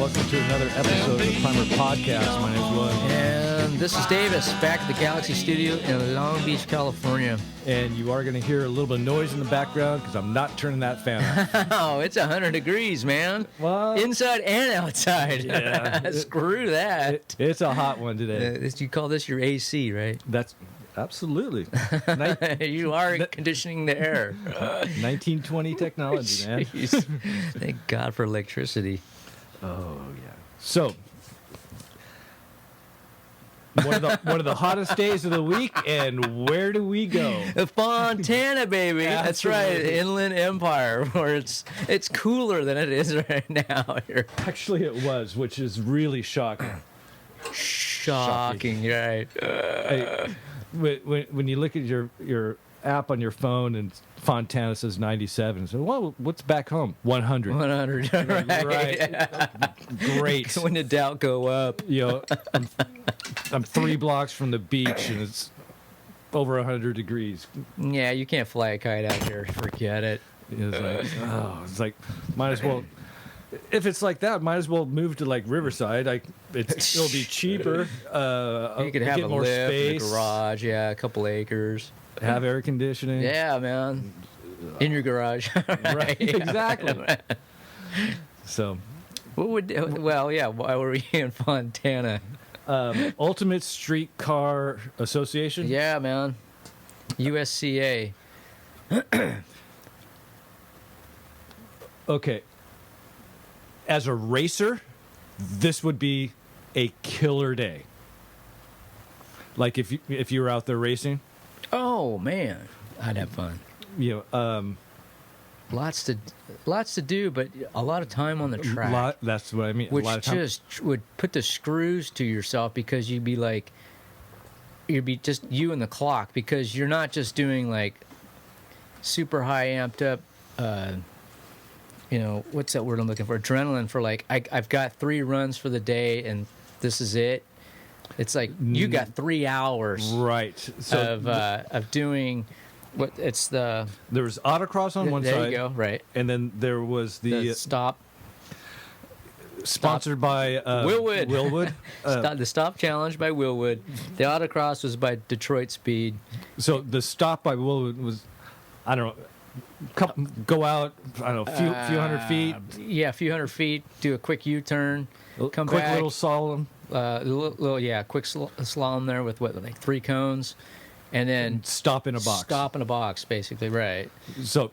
welcome to another episode of the Primer Podcast. My name is William. And this is Davis, back at the Galaxie Studio in Long Beach, California. And you are going to hear a little bit of noise in the background because I'm not turning that fan off. Oh, it's 100 degrees, man. Well, inside and outside. Yeah. Screw that. It's a hot one today. You call this your AC, right? That's absolutely. You are conditioning the air. 1920 technology, man. Jeez. Thank God for electricity. Oh, yeah. So, one of the hottest days of the week, and where do we go? Fontana, baby. That's right, Absolutely. Inland Empire, where it's cooler than it is right now here. Actually, it was, which is really shocking. Shocking, right? When you look at your app on your phone and Fontana says 97, so well, what's back home? 100. 100, right? Great. When the doubt go up. You know, I'm 3 blocks from the beach and it's over 100 degrees. Yeah, you can't fly a kite out here. Forget it. It's like, might as well. If it's like that, might as well move to like Riverside. It'll be cheaper. You could have get a more lift, space, a garage, yeah, a couple acres. have air conditioning. Yeah, man. In your garage. Right, exactly. So, Why were we in Fontana? Ultimate Streetcar Association. Yeah, man. USCA. Okay. As a racer, this would be a killer day. Like if you were out there racing. Oh man, I'd have fun. You know, Lots to do, but a lot of time on the track. That's what I mean. Which a lot of time. just would put the screws to yourself because you'd be just you and the clock, because you're not just doing like super high amped up, what's that word I'm looking for? Adrenaline for like, I've got 3 runs for the day and this is it. It's like you got 3 hours Right. So of doing what it's the. there was Autocross on one side. There you go. Right. And then there was the stop. sponsored by Wilwood. Wilwood. The stop challenge by Wilwood. The autocross was by Detroit Speed. So the stop by Wilwood was, I don't know, go out, I don't know, a few hundred feet. Yeah, a few hundred feet. Do a quick U-turn. Come quick back. little slalom. Quick slalom there with like 3 cones, and then Stop in a box. Stop in a box, basically, right? So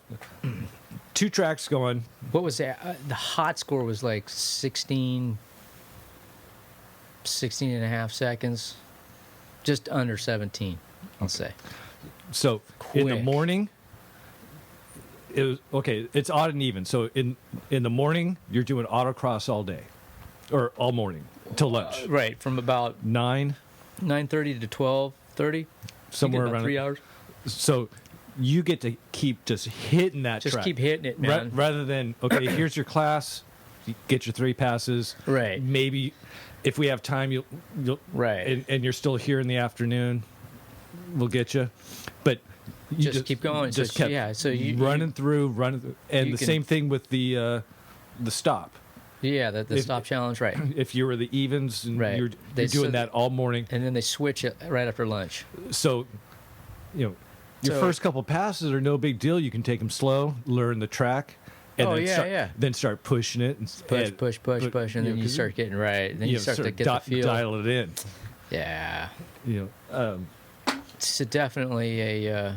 2 tracks going. What was that? The hot score was like 16 and a half seconds, just under 17, I'll say. So in the Quick. morning, it was okay. It's odd and even. So in the morning, you're doing autocross all day, or all morning till lunch. Right, from about 9:30 to 12:30, somewhere about around 3 hours. So you get to keep just hitting that Just track. keep hitting it, man. Rather than okay, here's your class, you get your 3 passes. Right. Maybe if we have time, you'll Right. and you're still here in the afternoon, we'll get you. But you Just keep going. Just So, kept yeah, so you running through, and you the can- same thing with the stop. Yeah, the stop challenge, right? If you were the evens, and Right. you're They doing said- that all morning. And then they switch it right after lunch. So, your So- first couple passes are no big deal. You can take them slow, learn the track, and Oh, then yeah. then start pushing it. And Push, and then you start getting right. And then you start to get the feel. dial it in. Yeah, it's definitely a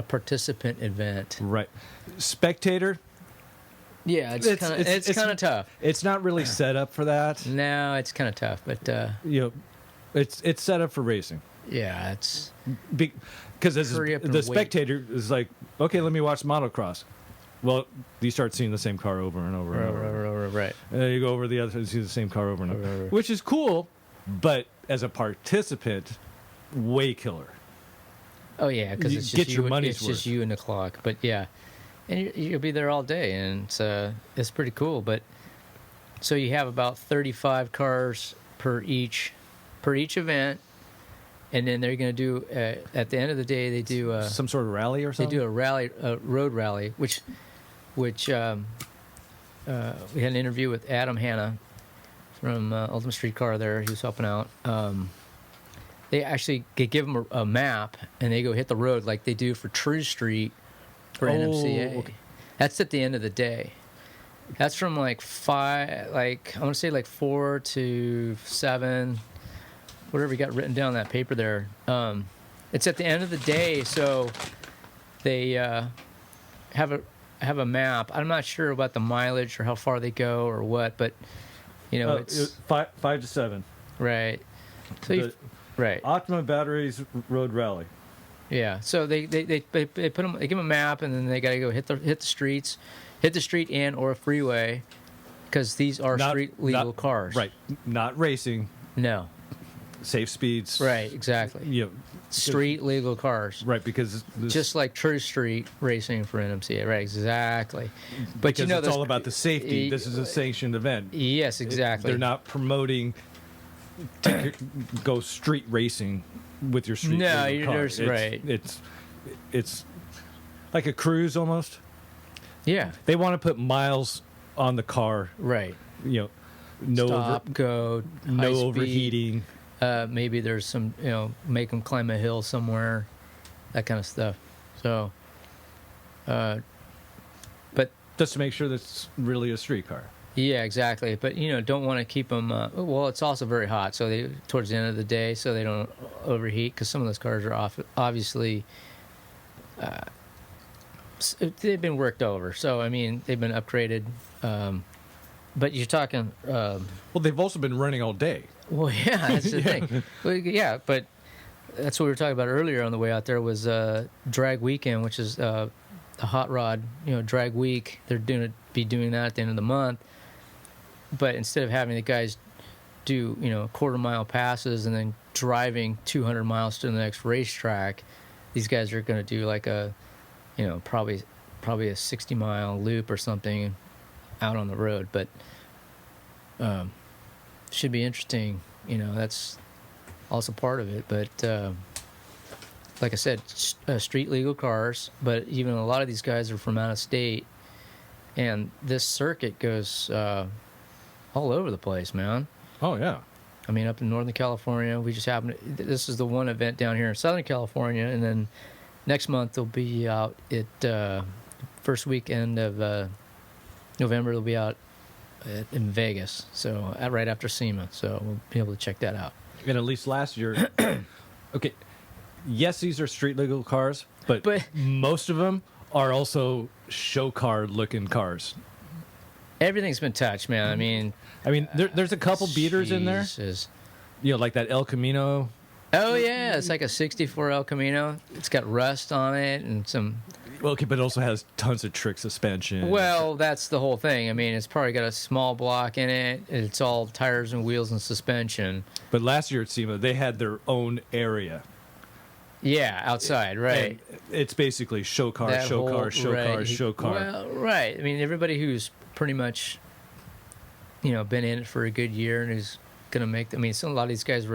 participant event. Right. Spectator. Yeah, it's kind of tough. It's not really set up for that. No, it's kind of tough, but It's set up for racing. yeah, it's Because as Hurry up and the wait. spectator is like, okay, let me watch motocross. Well, you start seeing the same car over and over and over. right. And then you go over the other and see the same car over and over, which is cool, but as a participant, way killer. Oh yeah, because You it's get just your you. money's It's just you and the clock. But yeah, and you'll be there all day, and it's pretty cool. But so you have about 35 cars per each event, and then they're going to do at the end of the day they do some sort of rally or something. They do a road rally, which we had an interview with Adam Hanna from Ultimate Street Car there. He was helping out. They actually give them a map, and they go hit the road like they do for True Street for NMCA. Okay. That's at the end of the day. That's from like 5, like I want to say like 4 to 7, whatever you got written down on that paper there. It's at the end of the day, so they have a map. I'm not sure about the mileage or how far they go or what, but you know, it's 5 to 7. right. So right. Optima Batteries Road Rally. Yeah. So they put them. They give them a map, and then they got to go hit the streets, hit the street and or a freeway, because these are street legal cars. Right. Not racing. No. Safe speeds. Right. Exactly. You know, Street legal cars. right, because Just like True Street racing for NMCA. Right. Exactly. But because it's all about the safety. This is a sanctioned event. Yes. Exactly. They're not promoting to go street racing with your street. No, legal car. right. It's like a cruise almost. Yeah. They want to put miles on the car. Right. You know, Stop, go, no high speed. overheating. Maybe there's some, make them climb a hill somewhere, that kind of stuff. So, but Just to make sure that's really a street car. yeah, exactly. But don't want to keep them. Well, it's also very hot, so they towards the end of the day, so they don't overheat, because some of those cars are obviously. They've been worked over, so I mean they've been upgraded. But you're talking. Well, they've also been running all day. Well, yeah, that's the thing. Well, yeah, but that's what we were talking about earlier on the way out there was drag weekend, which is the hot rod, drag week. They're be doing that at the end of the month. But instead of having the guys do, quarter-mile passes and then driving 200 miles to the next racetrack, these guys are going to do like a, probably a 60-mile loop or something out on the road. But should be interesting. That's also part of it. But like I said, street legal cars. But even a lot of these guys are from out of state, and this circuit goes all over the place, man. Oh yeah. I mean, up in Northern California, we just happened. This is the one event down here in Southern California, and then next month they'll be out at first weekend of November. They'll be out in Vegas, so right after SEMA, so we'll be able to check that out. And at least last year, okay, yes, these are street legal cars, but most of them are also show car looking cars. Everything's been touched, man. I mean, there's a couple beaters in there. Jesus. Like that El Camino. Oh yeah, it's like a '64 El Camino. It's got rust on it and some. Well, okay, but it also has tons of trick suspension. Well, that's the whole thing. I mean, it's probably got a small block in it. It's all tires and wheels and suspension. But last year at SEMA, they had their own area. Yeah, outside, right. And it's basically show car, That show whole- car, show right. car, show car. Well, right. I mean, everybody who's pretty much, been in it for a good year and who's going to make. A lot of these guys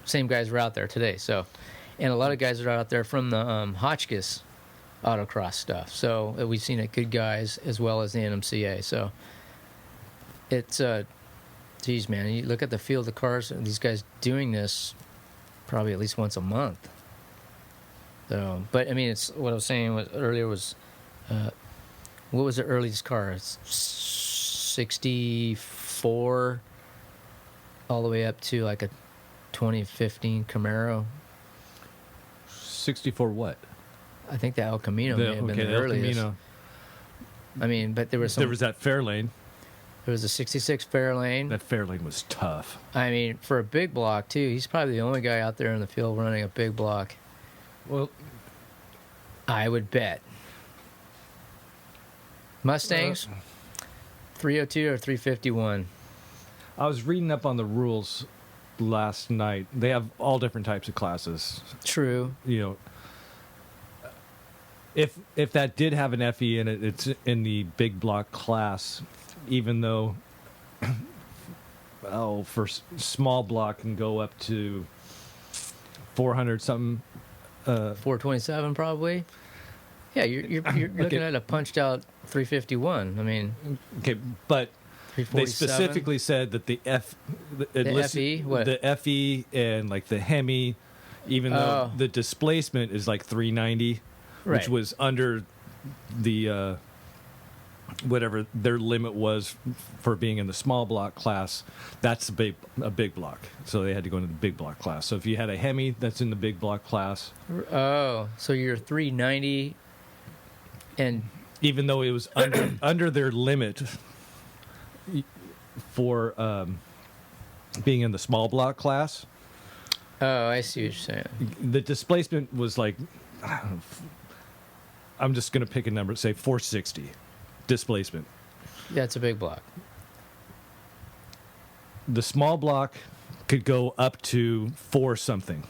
same guys were out there today. So, and a lot of guys are out there from the Hotchkiss Autocross stuff. So we've seen it, good guys as well as the NMCA. So it's, geez, man, you look at the field of cars, and these guys doing this probably at least once a month. So, but it's what I was saying earlier was, what was the earliest car? It's 64 all the way up to like a 2015 Camaro. 64 what? I think the El Camino may have been the El earliest. Camino. But there was There was that Fairlane. There was a 66 Fairlane. That Fairlane was tough. For a big block too. He's probably the only guy out there in the field running a big block. Well, I would bet. Mustangs, 302 or 351. I was reading up on the rules last night. They have all different types of classes. True. If that did have an FE in it, it's in the big block class, even though for small block can go up to 400 something. 427 probably. Yeah, you're looking at a punched out 351. I mean, Okay, but they 347. specifically said that the FE? What? the FE and like the Hemi, even though the displacement is like 390, Right. which was under the whatever their limit was for being in the small block class. That's a big block, so they had to go into the big block class. So if you had a Hemi that's in the big block class, Oh, so you're 390, and even though it was under their limit for being in the small block class, oh, I see what you're saying. the displacement was like, I'm just going to pick a number, say 460 displacement. That's a big block. The small block could go up to 4 something.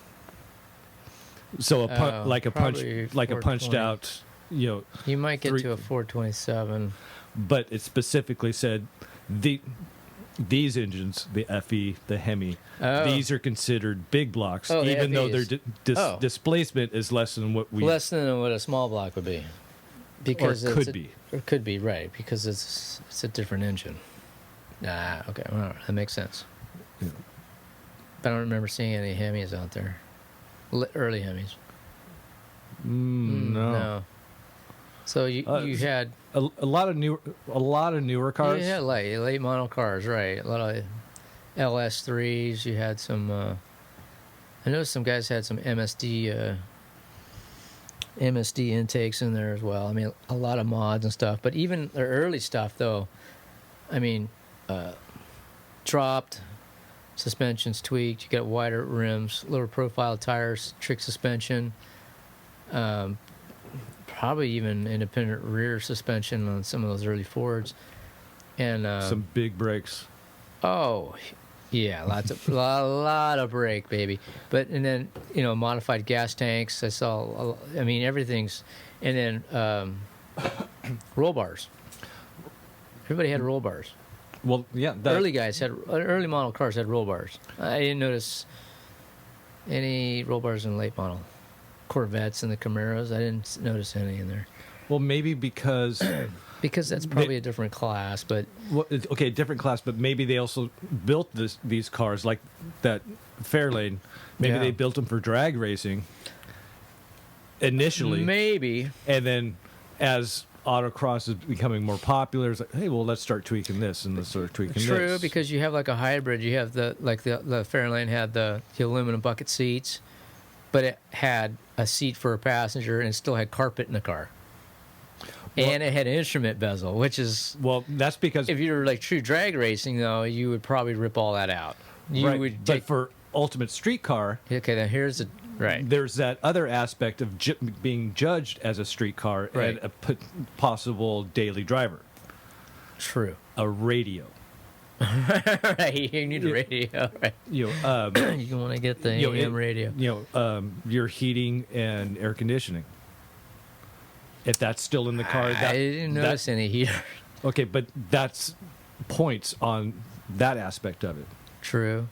So like a probably punched 420. out, you know, You might get to a 427. but it specifically said these engines, the FE, the Hemi, these are considered big blocks, Oh, the even though their FEs. displacement is less than what we Less than what a small block would be. Because or could be. Or could be, right, because it's a different engine. Okay, all right, that makes sense. Yeah. But I don't remember seeing any Hemis out there. Early Hemis. No. So you had a lot of newer cars. You had late model cars, right? A lot of LS3s. You had some. I know some guys had some MSD intakes in there as well. I mean, a lot of mods and stuff. But even the early stuff, though, I mean, dropped, suspensions tweaked. You got wider rims, lower profile tires, trick suspension. Probably even independent rear suspension on some of those early Fords, and some big brakes. Oh, yeah, a lot of brake, baby. And then modified gas tanks. I saw. I mean, everything's, and then roll bars. Everybody had roll bars. Well, yeah, early model cars had roll bars. I didn't notice any roll bars in late model Corvettes and the Camaros. I didn't notice any in there. Well, maybe because that's probably a different class, but different class. But maybe they also built these cars like that Fairlane. Maybe they built them for drag racing initially, maybe, and then as autocross is becoming more popular, it's like, hey, well, let's start tweaking this and let's start tweaking this. True, because you have like a hybrid. You have the Fairlane had the aluminum bucket seats, but it had a seat for a passenger and it still had carpet in the car. And it had an instrument bezel, which is... Well, that's because... If you were like true drag racing, though, you would probably rip all that out. But for Ultimate Street Car... Okay, then here's the... Right. There's that other aspect of being judged as a street car and a possible daily driver. True. A radio. Right, you need a radio. Right. You want to get the AM radio. Your heating and air conditioning. If that's still in the car, I didn't notice any heater. Okay, but that's points on that aspect of it. True.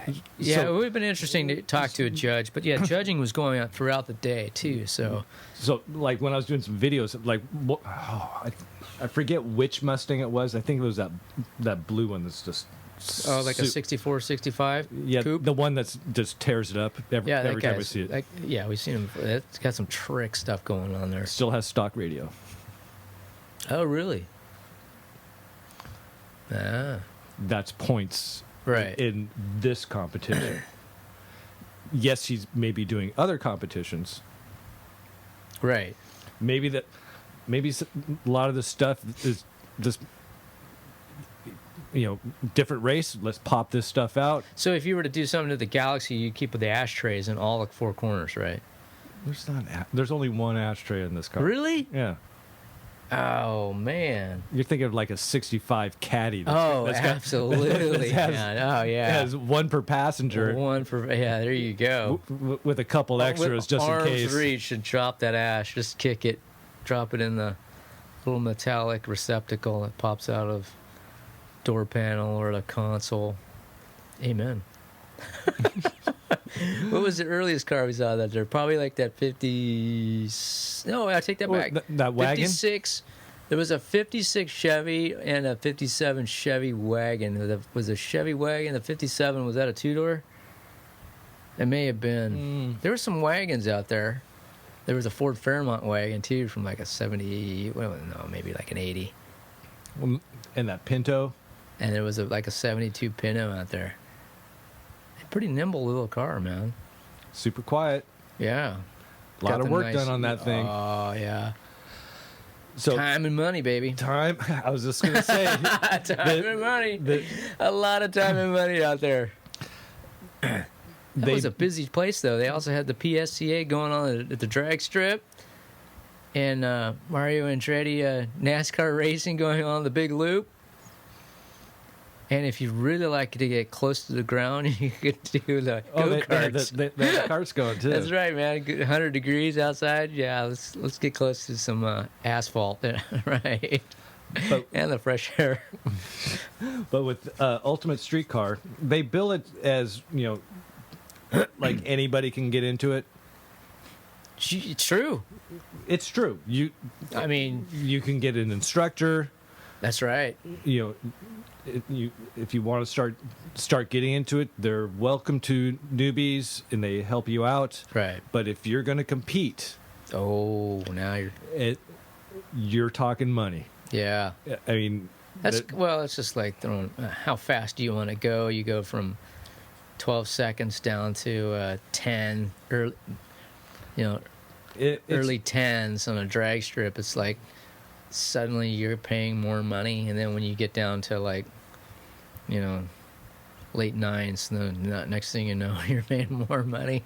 It would have been interesting to talk to a judge, but judging was going on throughout the day too. So like when I was doing some videos, like I forget which Mustang it was. I think it was that blue one that's just a 64, 65 coupe? The one that's just tears it up every time we see it. We've seen him. It's got some trick stuff going on there. Still has stock radio. Oh, really? That's points in this competition. Yes, he's maybe doing other competitions. Right. Maybe a lot of the stuff is just different race. Let's pop this stuff out. So if you were to do something to the Galaxie, you'd keep the ashtrays in all the 4 corners, right? There's only one ashtray in this car. Really? Yeah. Oh, man. You're thinking of like a 65 Caddy. Absolutely. It has one per passenger. There you go. With a couple extras just in case. Arm's reach and drop that ash. Just kick it. Drop it in the little metallic receptacle that pops out of door panel or the console. Amen. What was the earliest car we saw that there? Probably like that 50. No, I take that Well, back. that wagon? 56. There was a 56 Chevy and a 57 Chevy wagon. Was a Chevy wagon. The 57, was that a two-door? It may have been. There were some wagons out there. There was a Ford Fairmont wagon, too, from like a 70. Well, no, maybe like an 80. And that Pinto. And there was like a 72 Pinto out there. A pretty nimble little car, man. Super quiet. Yeah. A lot Got of the work nice- done on that thing. Oh, yeah. So Time and money, baby. time. I was just gonna say. Time and money. A lot of time and money out there. That was a busy place, though. They also had the PSCA going on at the drag strip. And Mario Andretti NASCAR racing going on the big loop. And if you really like to get close to the ground, you could do the go-karts. They have carts going too. That's right, man. 100 degrees outside. Yeah, let's get close to some asphalt, right? But- and the fresh air. But with Ultimate Streetcar, they bill it as, like anybody can get into it. It's true. It's true. I mean, You can get an instructor. that's right. If you want to start getting into it, they're welcome to newbies and they help you out. Right. But if you're going to compete, Now you're talking money. yeah. I mean, It's just like throwing. How fast do you want to go? You go from 12 seconds down to 10. Early, it's, early 10s on a drag strip. It's like suddenly you're paying more money, and then when you get down to like, late 9s, then next thing you know, you're paying more money,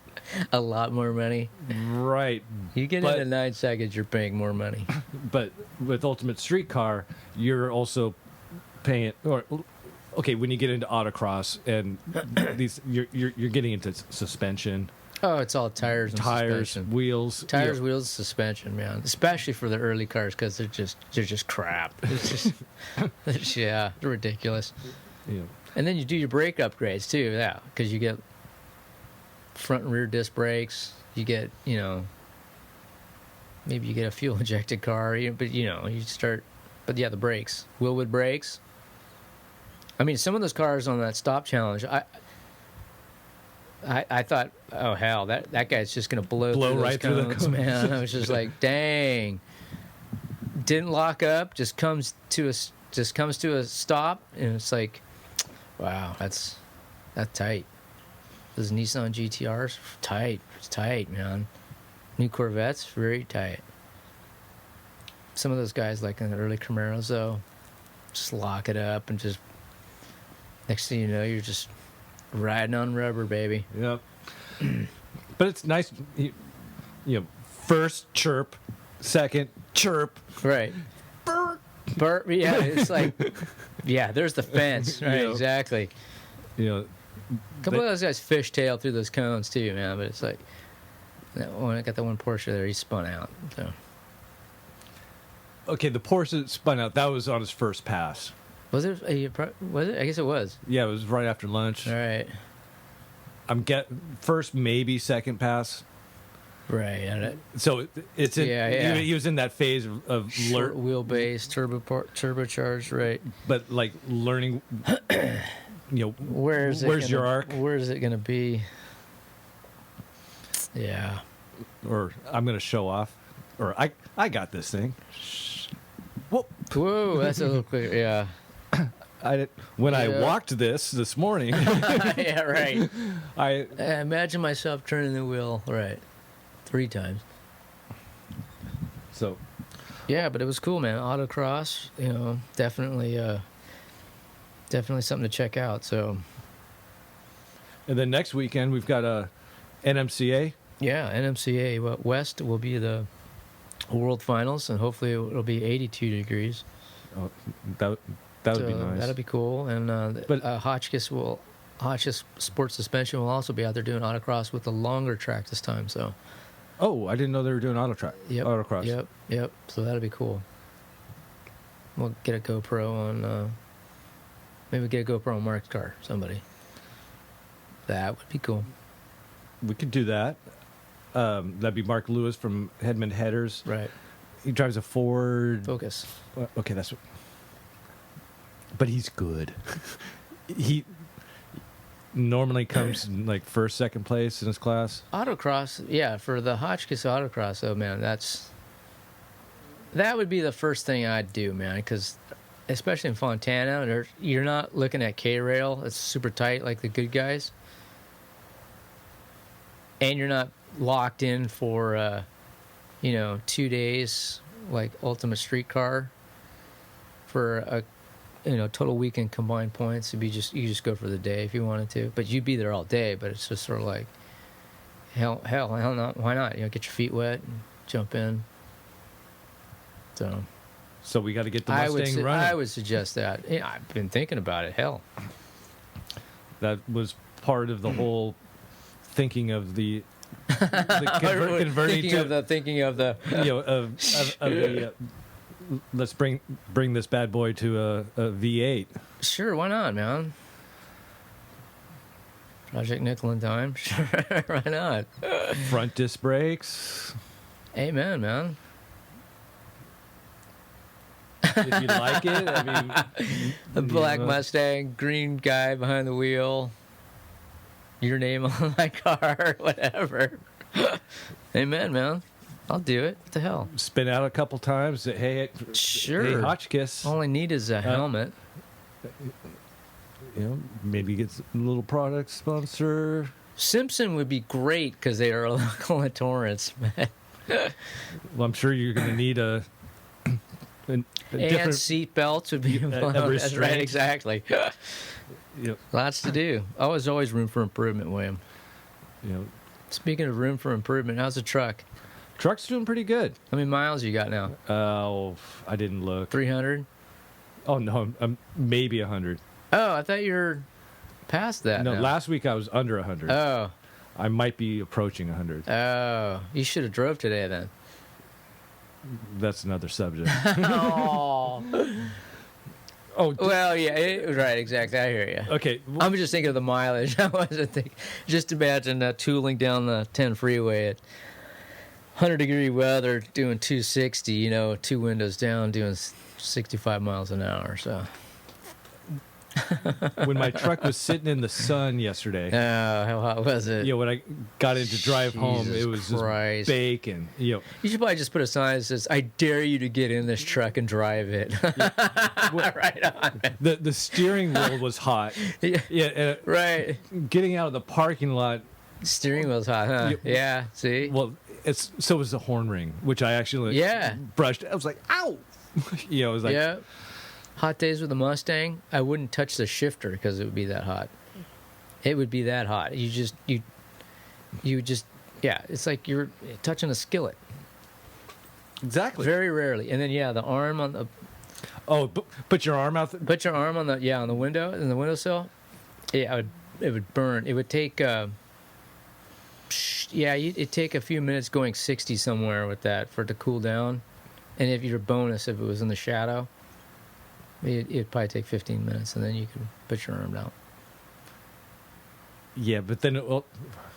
a lot more money. right. You get But- into 9 seconds, you're paying more money. But with Ultimate Streetcar, you're also paying. Okay, when you get into autocross and these, you're getting into suspension, Oh, it's all tires and tires, suspension. wheels, Tires, wheels, suspension, man. Especially for the early cars, because they're just crap. It's just, they're ridiculous. And then you do your brake upgrades too, yeah, because you get front and rear disc brakes. You get, maybe you get a fuel injected car, but you start. But yeah, the brakes, Wilwood brakes. I mean, some of those cars on that stop challenge, I thought, oh hell, that guy's just gonna blow through right those through the cones, cones. man. I was just like, dang. Didn't lock up, just comes to a stop, and it's like, wow, that's tight. Those Nissan GTRs, tight. It's tight, man. New Corvettes, very tight. Some of those guys, like in the early Camaros, though, just lock it up and just next thing you know, you're just riding on rubber, baby. Yep. But it's nice, first chirp, second chirp. Right. Burp. Yeah, it's like, yeah, there's the fence. Right, Yeah. exactly. A couple of those guys fishtail through those cones too, man. But it's like, I got that one Porsche there, he spun out. So Okay, the Porsche that spun out, that was on his first pass. was it? Was it? I guess it was. Yeah, it was right after lunch. All right. First, maybe second pass. Right. And So it's in, Yeah. He was in that phase of short wheelbase, turbocharged. Right. but like learning. Where's your arc? Where is it going to be? Yeah. Or I'm going to show off, or I got this thing. Whoa, that's a little quick. Yeah. When I Yeah. walked this morning, Yeah, right. I Imagine myself turning the wheel, right, 3 times. so Yeah, but it was cool, man. Autocross, definitely something to check out. So and then next weekend we've got a NMCA. yeah, NMCA West will be the World Finals, and hopefully it'll be 82 degrees. Oh, that would be nice. That'll be cool. And But- Hotchkiss Sports Suspension will also be out there doing autocross with a longer track this time. So Oh, I didn't know they were doing autocross. Yep. So that'll be cool. We'll get a GoPro on. Maybe get a GoPro on Mark's car. Somebody. That would be cool. we could do that. That'd be Mark Lewis from Headman Headers. Right. He drives a Ford Focus. Okay, that's what. But he's good. He normally comes in like first, second place in his class. Autocross, yeah, for the Hotchkiss Autocross, oh man, that would be the first thing I'd do, man, because especially in Fontana, you're not looking at K-rail. It's super tight like the good guys. And you're not locked in for, 2 days like Ultimate Streetcar for a, total weekend combined points. You just go for the day if you wanted to, but you'd be there all day. But it's just sort of like, hell not, why not? Get your feet wet and jump in. So we got to get the Mustang running. I would suggest that. Yeah, I've been thinking about it. Hell, that was part of the whole thinking of the converting thinking of the let's bring this bad boy to a V8. Sure, why not, man? Project Nickel and Dime. Sure, why not? Front disc brakes. Amen, man. If you like it, I mean, the black Mustang, green guy behind the wheel, your name on my car, whatever. Amen, man. I'll do it. What the hell? Spin out a couple times. Hey, sure. Hey, Hotchkiss. All I need is a helmet. Maybe get a little product sponsor. Simpson would be great because they are local in Torrance. Well, I'm sure you're going to need a different seat belts would be that's right, exactly. Yep. Lots to do. Always room for improvement, William. Speaking of room for improvement, how's the truck? Truck's doing pretty good. How many miles you got now? Oh, I didn't look. 300? Oh, no, maybe 100. Oh, I thought you were past that. No, now. Last week I was under 100. Oh. I might be approaching 100. Oh, you should have drove today then. That's another subject. Oh. Well, yeah, right, exactly. I hear you. Okay. I'm just thinking of the mileage. I wasn't thinking. Just imagine tooling down the 10 freeway at 100-degree weather, doing 260. Two windows down, doing 65 miles an hour. So. When my truck was sitting in the sun yesterday. Oh, how hot was it? When I got in to drive home, it was just baking. You should probably just put a sign that says, "I dare you to get in this truck and drive it." Right on. The steering wheel was hot. Yeah. Right. Getting out of the parking lot. Steering wheel's hot, huh? Yeah. See. Well, so was the horn ring, which I actually brushed. I was like, "Ow!" It was like, yeah. Hot days with a Mustang, I wouldn't touch the shifter because it would be that hot. It would be that hot. You just, it's like you're touching a skillet. Exactly. Very rarely. And then, the arm on the... Oh, put your arm out. Put your arm on the, on the window, in the windowsill. Yeah, it would burn. It would take, it'd take a few minutes going 60 somewhere with that for it to cool down. And if you're bonus, if it was in the shadow... It'd probably take 15 minutes, and then you could put your arm down. Yeah, but then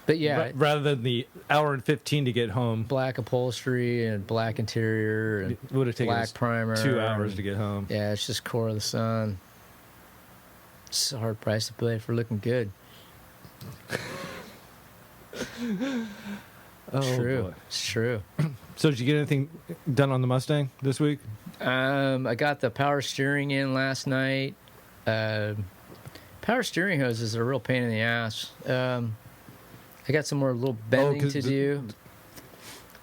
rather than the hour and 15 to get home, black upholstery and black interior and it would have taken black primer, 2 hours to get home. Yeah, it's just core of the sun. It's a hard price to pay for looking good. True. Boy. It's true. So did you get anything done on the Mustang this week? I got the power steering in last night. Power steering hoses are a real pain in the ass. I got some more little bending to do.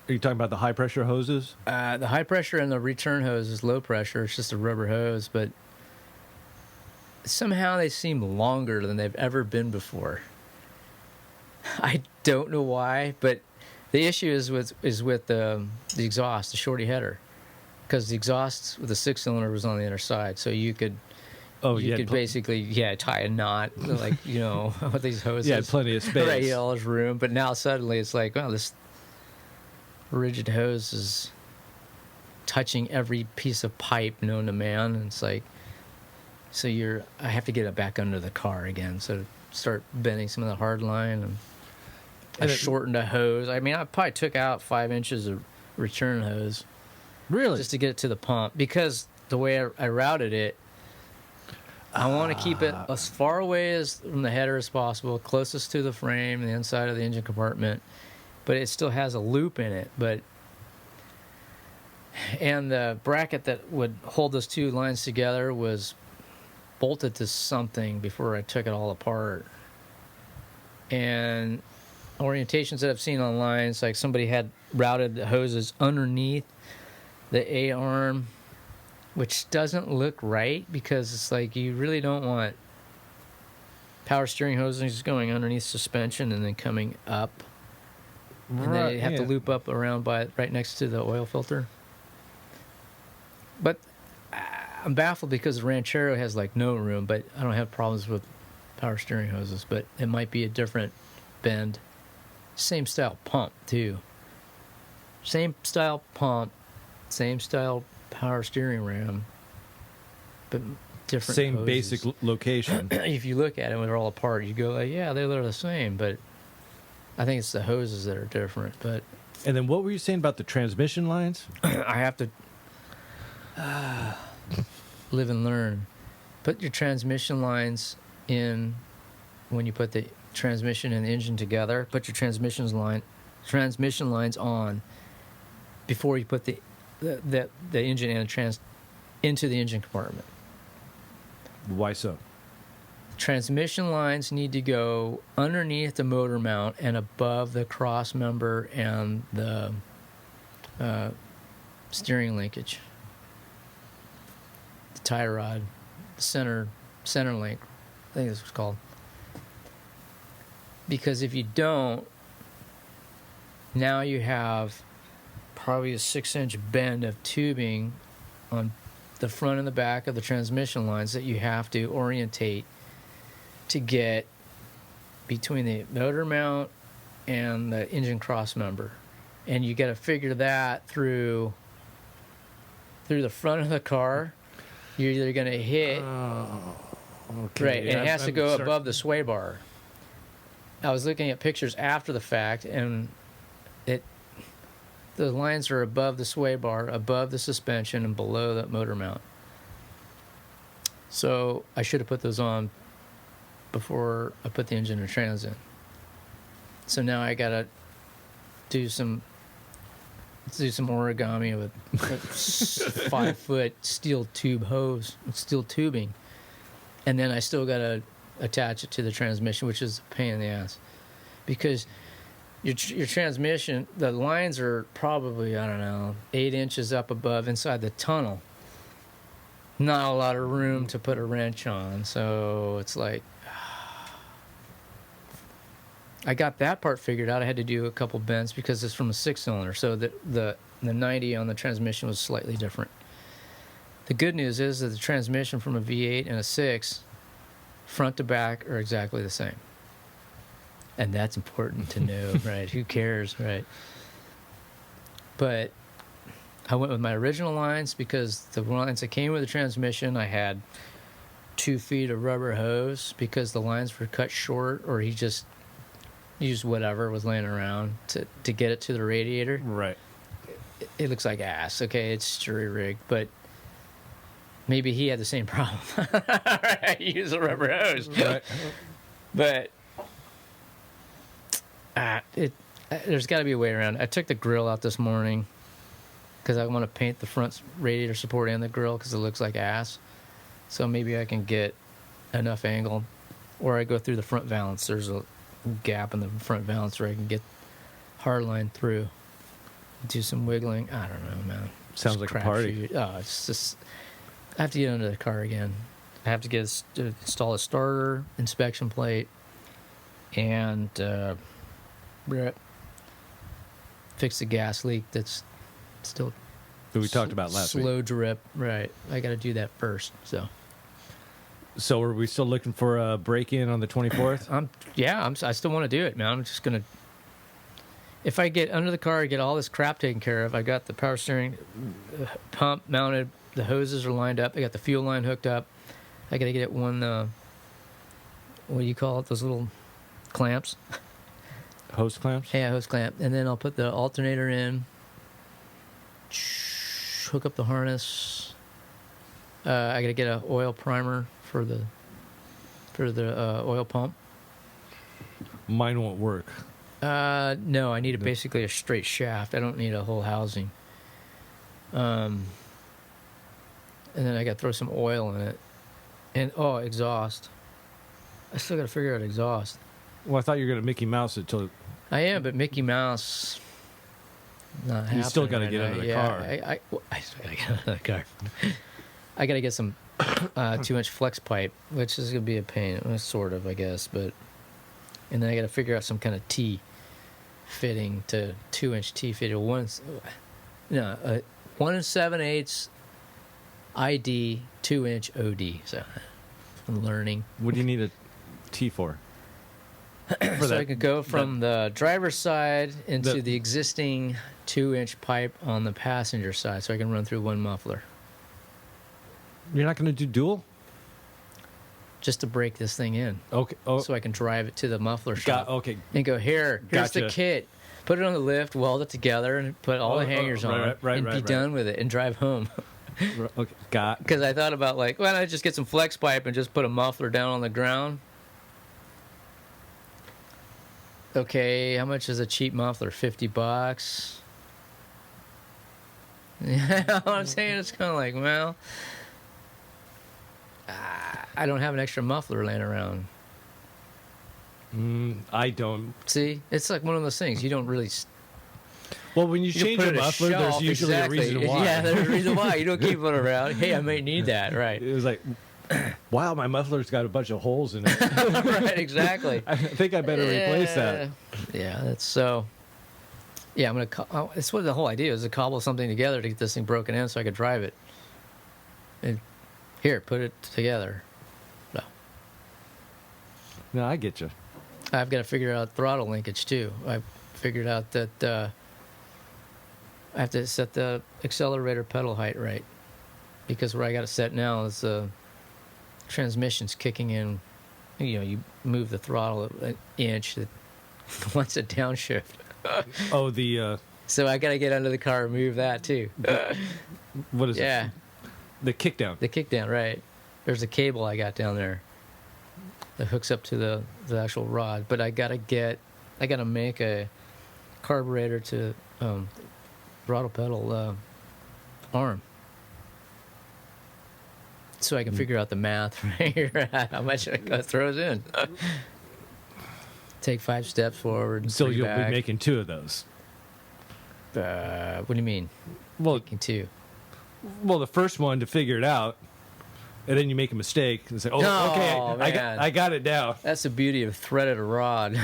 Are you talking about the high pressure hoses? The high pressure and the return hose is low pressure. It's just a rubber hose, but somehow they seem longer than they've ever been before. I don't know why, but the issue is with the exhaust, the shorty header, because the exhaust with the 6-cylinder was on the inner side, so you could basically tie a knot with these hoses. Yeah, plenty of space. Right, all this room. But now suddenly it's like, well, this rigid hose is touching every piece of pipe known to man, and it's like, I have to get it back under the car again, so start bending some of the hard line and. I shortened a hose. I mean, I probably took out 5 inches of return hose Really? just to get it to the pump, because the way I routed it, I want to keep it as far away as from the header as possible, closest to the frame, the inside of the engine compartment, but it still has a loop in it. And the bracket that would hold those two lines together was bolted to something before I took it all apart. And orientations that I've seen online, it's like somebody had routed the hoses underneath the A-arm, which doesn't look right, because it's like you really don't want power steering hoses going underneath suspension and then coming up. And then you have to loop up around right next to the oil filter. But I'm baffled because the Ranchero has like no room, but I don't have problems with power steering hoses, but it might be a different bend. Same style pump too. Same style pump, same style power steering ram, but different Same hoses. basic location. If you look at it when they're all apart, you go like, yeah, they're the same, but I think it's the hoses that are different. But And then what were you saying about the transmission lines? I have to live and learn. Put your transmission lines in when you put the transmission and the engine together. Put your transmission lines on before you put the engine and into the engine compartment. Why so? Transmission lines need to go underneath the motor mount and above the cross member and the steering linkage, the tie rod, the center link, I think that's what it's called. Because if you don't, now you have probably a 6-inch bend of tubing on the front and the back of the transmission lines that you have to orientate to get between the motor mount and the engine cross member. And you got to figure that through the front of the car. You're either going to hit, Okay. right, and it has to go sorry. above the sway bar. I was looking at pictures after the fact, and the lines are above the sway bar, above the suspension, and below the motor mount. So I should have put those on before I put the engine and trans in. So now I gotta do some origami with a 5-foot steel tube hose, steel tubing, and then I still gotta attach it to the transmission, which is a pain in the ass, because your transmission, the lines are probably, I don't know, 8 inches up above inside the tunnel. Not a lot of room to put a wrench on, so it's like I got that part figured out. I had to do a couple bends because it's from a 6-cylinder, so the 90 on the transmission was slightly different. The good news is that the transmission from a V8 and a 6, front to back, are exactly the same. And that's important to know, right? Who cares, right? But I went with my original lines because the lines that came with the transmission, I had 2 feet of rubber hose because the lines were cut short, or he just used whatever was laying around to get it to the radiator. Right. It looks like ass. Okay, it's jury rigged, but maybe he had the same problem. He used a rubber hose. Right. But there's got to be a way around it. I took the grill out this morning because I want to paint the front radiator support and the grill because it looks like ass. So maybe I can get enough angle, or I go through the front valance. There's a gap in the front valance where I can get hard line through, do some wiggling. I don't know, man. Sounds like a party. Shoot. Oh, it's just, I have to get under the car again. I have to install a starter, inspection plate, and fix the gas leak that's still That we talked about last week. slow drip. Right, I got to do that first. So are we still looking for a break-in on the 24th? I still want to do it, man. I'm just gonna, if I get under the car, get all this crap taken care of. I got the power steering pump mounted, the hoses are lined up, I got the fuel line hooked up. I got to get one, what do you call it? Those little clamps. hose clamps. Yeah, hose clamp, and then I'll put the alternator in, hook up the harness. I gotta get an oil primer for the oil pump. Mine won't work. No, I need basically a straight shaft. I don't need a whole housing. And then I gotta throw some oil in it, and exhaust. I still gotta figure out exhaust. Well, I thought you were gonna Mickey Mouse it till. I am, but Mickey Mouse. Not happening. You still got to right get now. out of the Yeah, car. I still got to get out of the car. I got to get some 2-inch flex pipe, which is going to be a pain, sort of, I guess. But and then I got to figure out some kind of T fitting to 2-inch T fitting. 1 7/8 ID 2-inch OD. So I'm learning. What do you need a T for? So I could go from the driver's side into the existing 2-inch pipe on the passenger side, so I can run through one muffler. You're not going to do dual? Just to break this thing in. Okay. Oh, So I can drive it to the muffler shop. okay. And go, here's Gotcha. the kit. Put it on the lift, weld it together, and put all the hangers on, and be done with it, and drive home. Okay. Got. Because I thought about, like, why don't I just get some flex pipe and just put a muffler down on the ground? Okay, how much is a cheap muffler? $50? Yeah, what I'm saying, it's kind of like, well, I don't have an extra muffler laying around. I don't. See, it's like one of those things you don't really. Well, when you change put a it muffler, there's shelf, usually exactly. a reason why. Yeah, there's a reason why. You don't keep it around. Hey, I might need that, right? It was like, wow, my muffler's got a bunch of holes in it. Right, exactly. I think I better replace that. Yeah, that's so. Yeah, I'm gonna. That's what the whole idea is, to cobble something together to get this thing broken in, so I could drive it. And here, put it together. No, No, I get you. I've got to figure out throttle linkage too. I figured out that I have to set the accelerator pedal height right, because where I got it set now is the transmission's kicking in. You know, you move the throttle an inch. It wants a downshift. Oh, the So I got to get under the car and move that too. what is Yeah, it? The kickdown. the kickdown, right. There's a cable I got down there that hooks up to the actual rod. But I got to make a carburetor to throttle pedal arm. So I can figure out the math right here, how much it throws in. Take 5 steps forward and So 3 you'll back. be making 2 of those. What do you mean? Well, Making 2. the first one to figure it out, and then you make a mistake and say, "Oh, No, okay, man. I got it down." That's the beauty of threaded rod.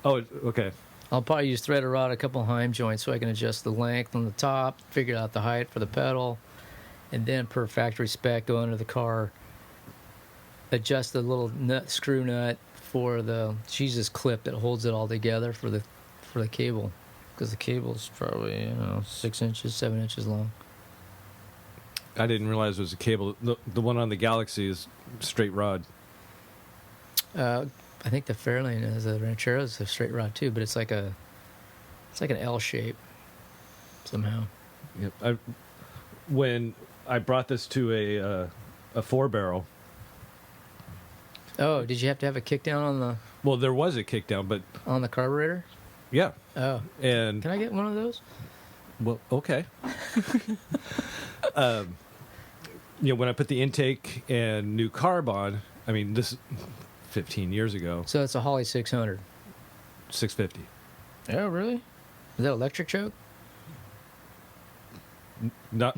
Oh, okay. I'll probably use threaded rod, a couple Heim joints, so I can adjust the length on the top, figure out the height for the pedal, and then per factory spec, go under the car, adjust the little screw nut for the Jesus clip that holds it all together for the cable, because the cable's probably 6 inches, 7 inches long. I didn't realize it was a cable. The one on the Galaxie is straight rod. I think the Fairlane is a Ranchero is a straight rod too, but it's like an L shape somehow. Yep. When I brought this to a 4-barrel. Oh, did you have to have a kickdown Well, there was a kickdown, but on the carburetor? yeah. Oh, And can I get one of those? well, okay. When I put the intake and new carb on, I mean, this is 15 years ago, So it's a Holly 600. 650. Oh, really? Is that electric choke? No.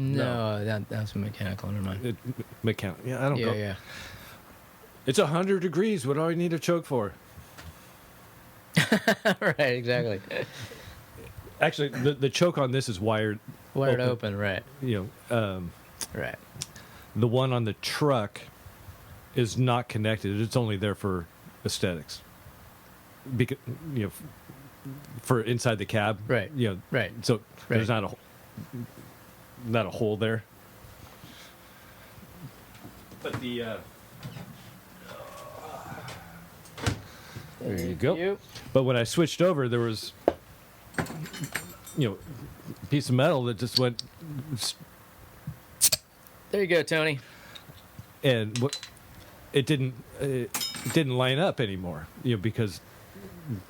That's mechanical. Never mind. Mechanic. Yeah, I don't go. Yeah. It's 100 degrees. What do I need a choke for? Right, exactly. Actually, the choke on this is wired. Wired open, right. Right. Right. The one on the truck is not connected. It's only there for aesthetics. Because for inside the cab. Right. Right. So there's Right. not a hole there. But the There you go. you. But when I switched over, there was, a piece of metal that just went, There you go, Tony. and it didn't line up anymore, because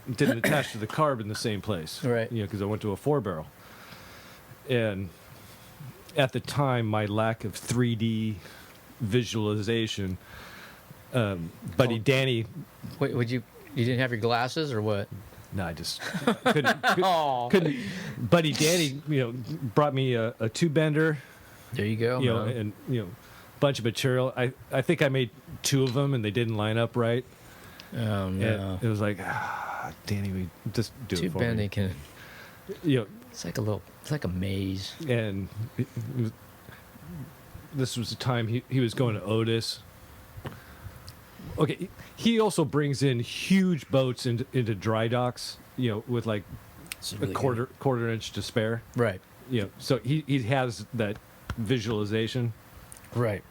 it didn't attach to the carb in the same place, Right. because I went to a 4-barrel, and at the time, my lack of 3D visualization, buddy Danny. Wait, you didn't have your glasses or what? No, I just couldn't. Oh. couldn't. Buddy Danny, brought me a two bender, There you go, man. and bunch of material. I think I made 2 of them, and they didn't line up right. Oh, no. And it was like, Danny, we just do Too it for bending me. can... You know, It's like a maze. and this was the time he was going to Otis. Okay, he also brings in huge boats into dry docks, with like It's a really quarter inch to spare. good. Right. So he has that visualization. Right.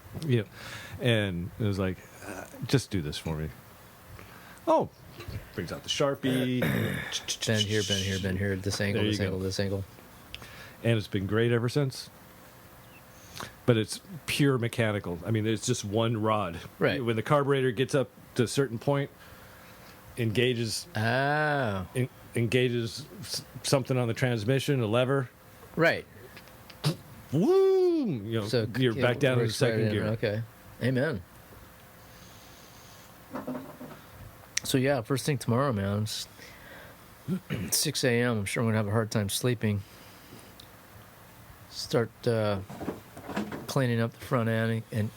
And it was like, just do this for me. Oh, brings out the Sharpie. Bend here, bend here, bend here. This angle, There this you angle, go. this angle. And it's been great ever since. But it's pure mechanical. I mean, it's just one rod. Right. When the carburetor gets up to a certain point, engages Oh. something on the transmission, a lever. Right. Woo! So You're back down to the works right second in. gear. Okay. Amen. So yeah, first thing tomorrow, man. It's 6 a.m. I'm sure I'm gonna have a hard time sleeping. Start cleaning up the front end, and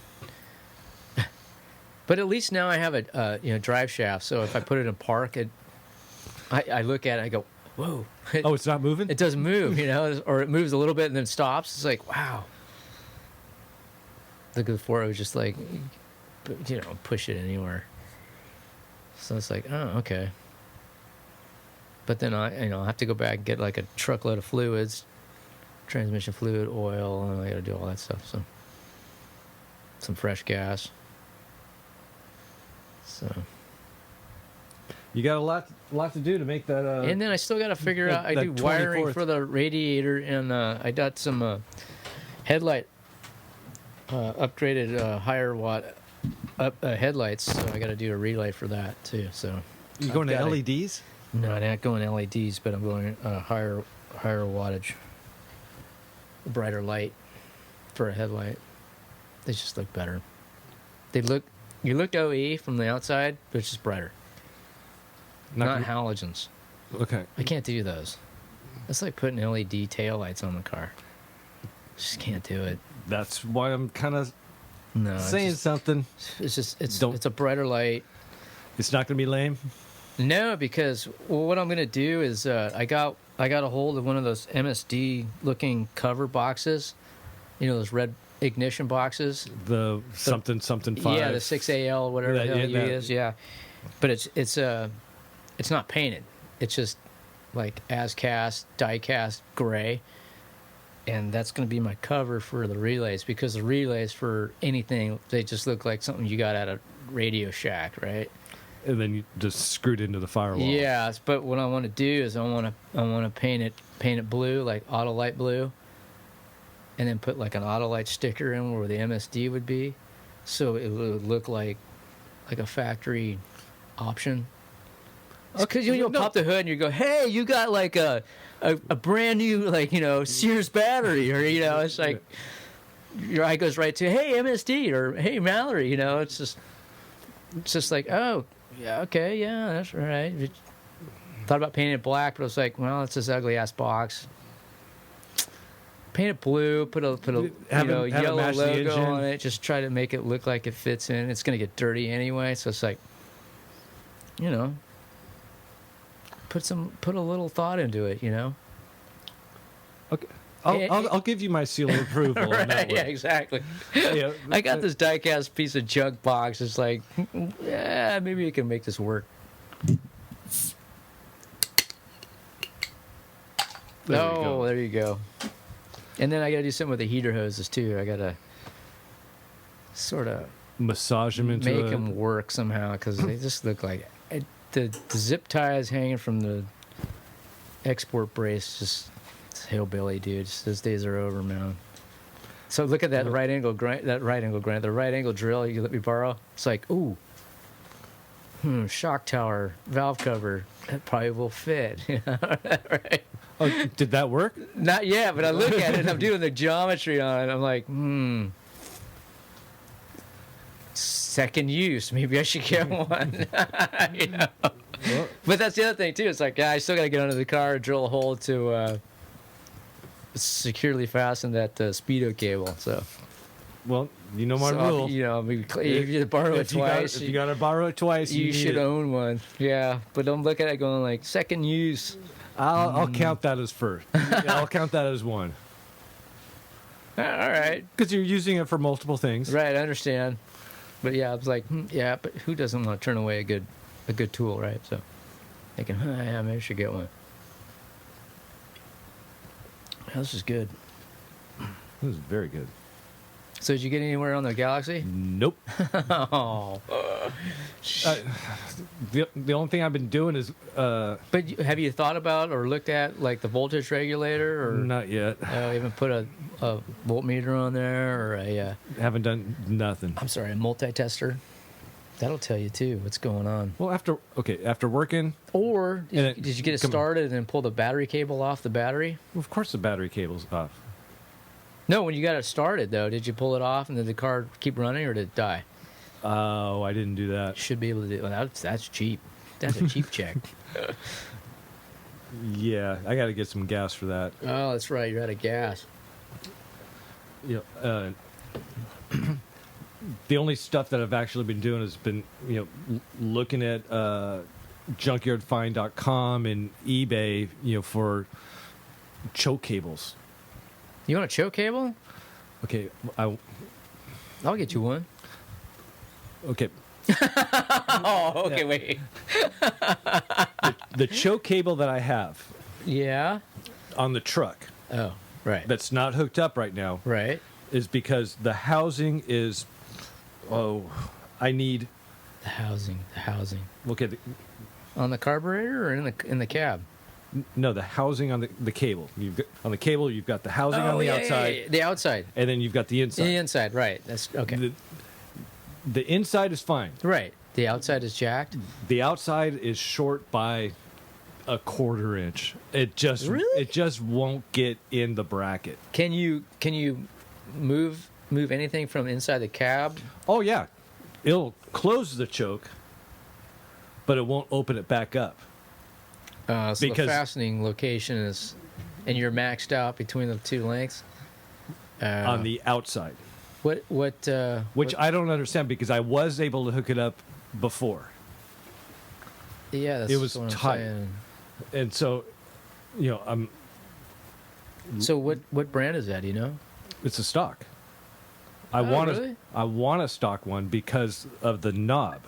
but at least now I have a drive shaft. So if I put it in park, I look at it, I go, whoa. Oh, it's not moving? It doesn't move, or it moves a little bit and then stops. It's like, wow. Look, before it was just like, push it anywhere. So it's like, oh, okay. But then I have to go back and get like a truckload of fluids, transmission fluid, oil, and I got to do all that stuff. So some fresh gas. So. You got a lot to do to make that. And then I still got to figure out. I do that wiring 24th. for the radiator, and I got some headlight upgraded higher watt headlights. So I got to do a relay for that too. So You going to I've got LEDs? No, I'm not going LEDs, but I'm going higher wattage, brighter light for a headlight. They just look better. You look OE from the outside, but it's just brighter. Not halogens. Okay. I can't do those. That's like putting LED taillights on the car. Just can't do it. That's why I'm kind of No, saying something. it's Don't- it's a brighter light. It's not going to be lame. No, because what I'm gonna do is I got a hold of one of those MSD looking cover boxes. Those red ignition boxes. The something 5. Yeah, the 6AL, whatever the hell it is. Yeah, but it's not painted. It's just like as cast, die cast gray, and that's going to be my cover for the relays, because the relays for anything, they just look like something you got at a Radio Shack, right? And then you just screwed into the firewall. Yeah, but what I want to do is I want to paint it blue, like Autolite blue, and then put like an Autolite sticker in where the MSD would be, so it would look like a factory option. Because pop the hood and you go, hey, you got like a brand new Sears battery, or it's like your eye goes right to, hey, MSD, or hey, Mallory. It's just like, oh yeah, okay, yeah, that's right. Thought about painting it black, but I was like, well, it's this ugly ass box. Paint it blue, put a Have it yellow match the logo engine. on it. Just try to make it look like it fits in. It's gonna get dirty anyway, so it's like, put a little thought into it, Okay. I'll give you my seal of approval on that Right, one. yeah, exactly. Yeah, I got this die-cast piece of junk box. It's like, yeah, maybe you can make this work. There you go. And then I got to do something with the heater hoses too. I got to sort of Massage them into make them work somehow, because they just look like the zip ties hanging from the export brace, just it's hillbilly, dude. Those days are over, man. So look at that right angle grind. The right angle drill you let me borrow. It's like, ooh, shock tower, valve cover. That probably will fit. Right? Oh, did that work? Not yet, but I look at it and I'm doing the geometry on it. I'm like, second use. Maybe I should get one. You know? Well, But that's the other thing too. It's like, I still got to get under the car, drill a hole to securely fasten that speedo cable. So, well, you know my so rule. you know, if you borrow it twice, If you got to borrow it twice, you need should it. own one. Yeah, but don't look at it going like second use. I'll count that as first. I'll count that as one. All right, Because you're using it for multiple things. right, I understand. But yeah, I was like, yeah, but who doesn't want to turn away a good tool, right? So, thinking, yeah, maybe I should get one. This is good. This is very good. So did you get anywhere on the Galaxie? Nope. Oh. The only thing I've been doing is But have you thought about or looked at like the voltage regulator or not yet. even put a voltmeter on there or Haven't done nothing. a multi-tester? That'll tell you too what's going on. Well, after working, Or And did you get it come on. started and then pull the battery cable off the battery? of course, the battery cable's off. No, when you got it started though, did you pull it off and did the car keep running or did it die? Oh, I didn't do that. Should be able to do. Well, that's cheap. That's a cheap check. Yeah, I got to get some gas for that. Oh, that's right. You're out of gas. You know, the only stuff that I've actually been doing has been, looking at junkyardfind.com and eBay, for choke cables. You want a choke cable? Okay, I'll get you one. okay. Oh, okay, wait. The choke cable that I have Yeah. on the truck Oh, right. that's not hooked up right now Right. is because the housing is. I need. The housing. Okay, On the carburetor or in the cab? no, the housing on the cable. On the cable, you've got the housing on the outside, Yeah. The outside. and then you've got the inside. The inside, right. That's okay. The inside is fine. Right. The outside is jacked. The outside is short by a quarter inch. It just Really? it just won't get in the bracket. Can you move anything from inside the cab? Oh yeah, it'll close the choke, but it won't open it back up. So the Because- fastening location is, and you're maxed out between the two lengths. On the outside, Which which I don't understand because I was able to hook it up before, yeah, that's it was what I'm tight. saying. and so, I'm. So what brand is that? Do you know? It's a stock. I Oh, want really? I want a stock one because of the knob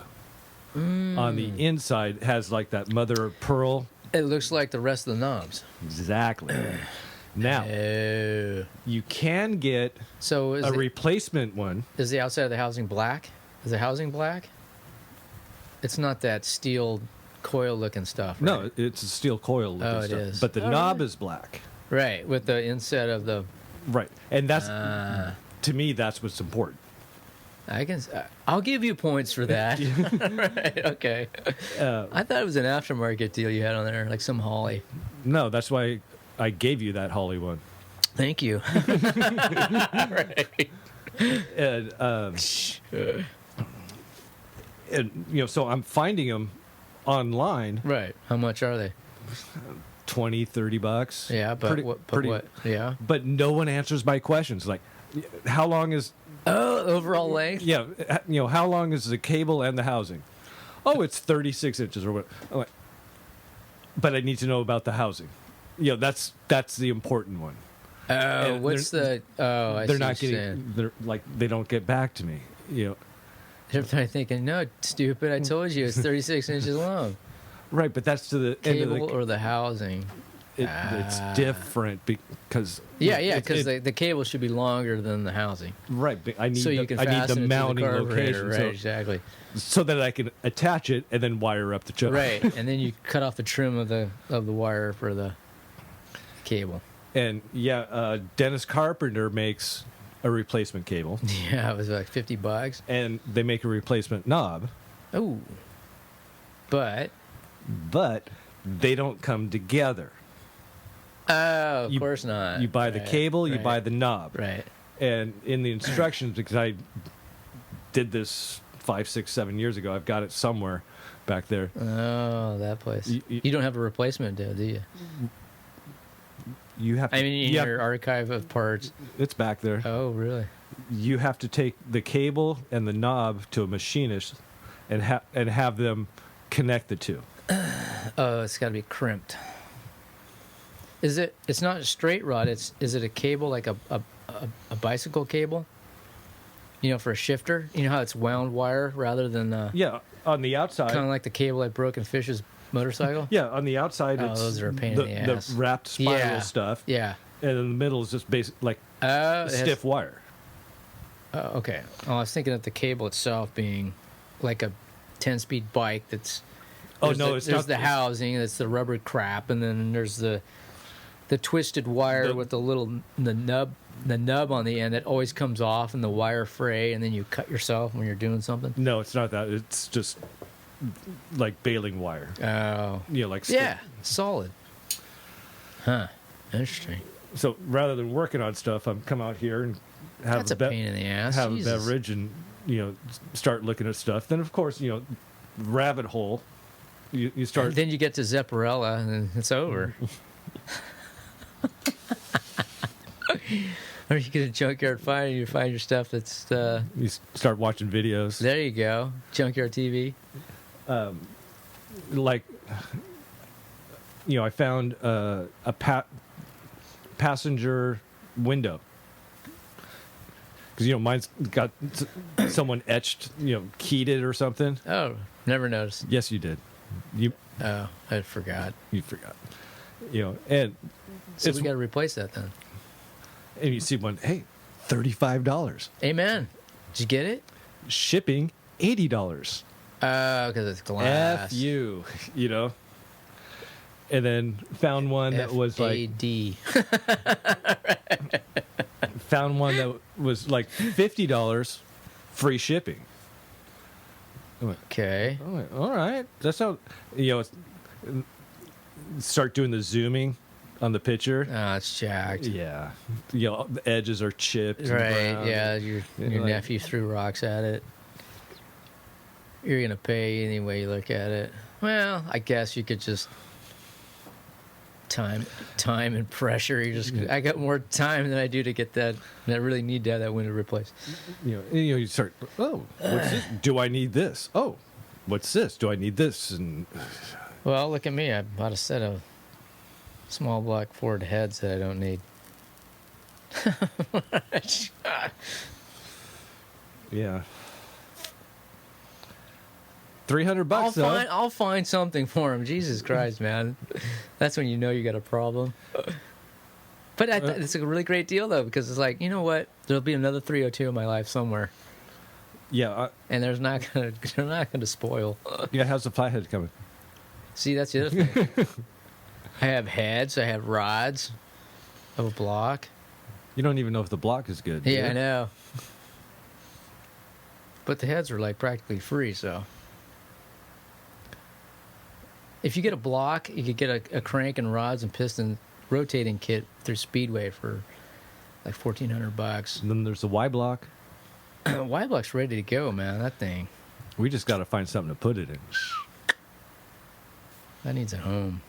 on the inside has like that mother of pearl. It looks like the rest of the knobs. Exactly. Now Oh. you can get So a replacement one. is the outside of the housing black? Is the housing black? It's not that steel coil looking stuff. Right? No, it's a steel coil looking Oh, it stuff. is. But the Oh, knob really? is black. Right, with the inset of the. Right. And that's to me that's what's important. I'll give you points for that. Right. Okay. I thought it was an aftermarket deal you had on there, like some Holly. No, that's why I gave you that Holly one. Thank you. Right. And so I'm finding them online, Right. How much are they? $20-$30. Yeah, but what? Yeah. But no one answers my questions. Like, how long is Oh, overall length. how long is the cable and the housing? Oh, it's 36 inches or what? I'm like, but I need to know about the housing. That's the important one. Oh, And what's the? Oh, I They're see not what you're getting. saying. They're like they don't get back to me. They're probably thinking, no, stupid. I told you it's 36 inches long. Right, but that's to the end of Cable the. or the housing. it's different because Yeah, because the cable should be longer than the housing. right. I need So you can I need fasten the it mounting to the carburetor, location, right? so, Exactly. so that I can attach it and then wire up the choke. Right, and then you cut off the trim of the wire for the cable. And Dennis Carpenter makes a replacement cable, Yeah, it was like $50. and they make a replacement knob, Oh, but they don't come together. of course not. You buy the Right, cable, you right, buy the knob. right. And in the instructions, because I did this 5, 6, 7 years ago, I've got it somewhere back there. Oh, that place. You don't have a replacement, do you? You have to, I mean, in your archive of parts. it's back there. Oh, really? You have to take the cable and the knob to a machinist and have them connect the two. Oh, it's got to be crimped. Is it? It's not a straight rod. Is it a cable like a bicycle cable? You know, for a shifter. You know how it's wound wire rather than Yeah, on the outside. kind of like the cable at Broken Fish's motorcycle. Yeah, on the outside, Oh, it's those are a pain in the ass. the wrapped spiral Yeah. stuff, Yeah. and in the middle is just basic like Oh, stiff wire. Okay. Oh, I was thinking of the cable itself being like a 10-speed bike. That's Oh no, it's there's not the housing. That's the rubber crap, and then there's the twisted wire with the nub on the end that always comes off, and the wire fray, and then you cut yourself when you're doing something. No, it's not that. It's just like baling wire. Oh. You know, like Yeah. Solid. Huh. Interesting. So rather than working on stuff, I'm come out here and have That's a pain in the ass. have Jesus. a beverage and start looking at stuff. Then of course rabbit hole. You start. And then you get to Zepparella, and it's over. Or you get a junkyard find and you find your stuff that's you start watching videos. there you go. Junkyard TV. Like I found a passenger window because mine's got someone etched, keyed it or something. Oh, never noticed. Yes, you did. Oh, I forgot. You forgot. And So it's, we got to replace that then. and you see one. Hey, $35. Amen. Did you get it? Shipping $80. Because it's glass. F you, And then found one that was like F-A-D. found one that was like $50, free shipping. I went, Okay. all right. That's how start doing the zooming on the picture. Oh, it's jacked. Yeah, the edges are chipped. and Right. brown. Yeah. Your like- nephew threw rocks at it. You're gonna pay any way you look at it. Well, I guess you could just time and pressure. I got more time than I do to get that. And I really need to have that window replaced. You start. Oh, what's this? Do I need this? Oh, what's this? Do I need this? And Well, look at me. I bought a set of small block Ford heads that I don't need. yeah, $300 though. I'll find something for him. Jesus Christ, man. That's when you know you got a problem. But it's a really great deal, though, because it's like, you know what? There'll be another 302 in my life somewhere. Yeah, And they're not gonna spoil. yeah. How's the flathead coming? See, that's the other thing. I have heads. I have rods of a block. You don't even know if the block is good. do Yeah, you? I know. But the heads are like practically free, so. If you get a block, you could get a crank and rods and piston rotating kit through Speedway for like $1,400. And then there's the Y block. Y block's ready to go, man. That thing. We just got to find something to put it in. That needs a home.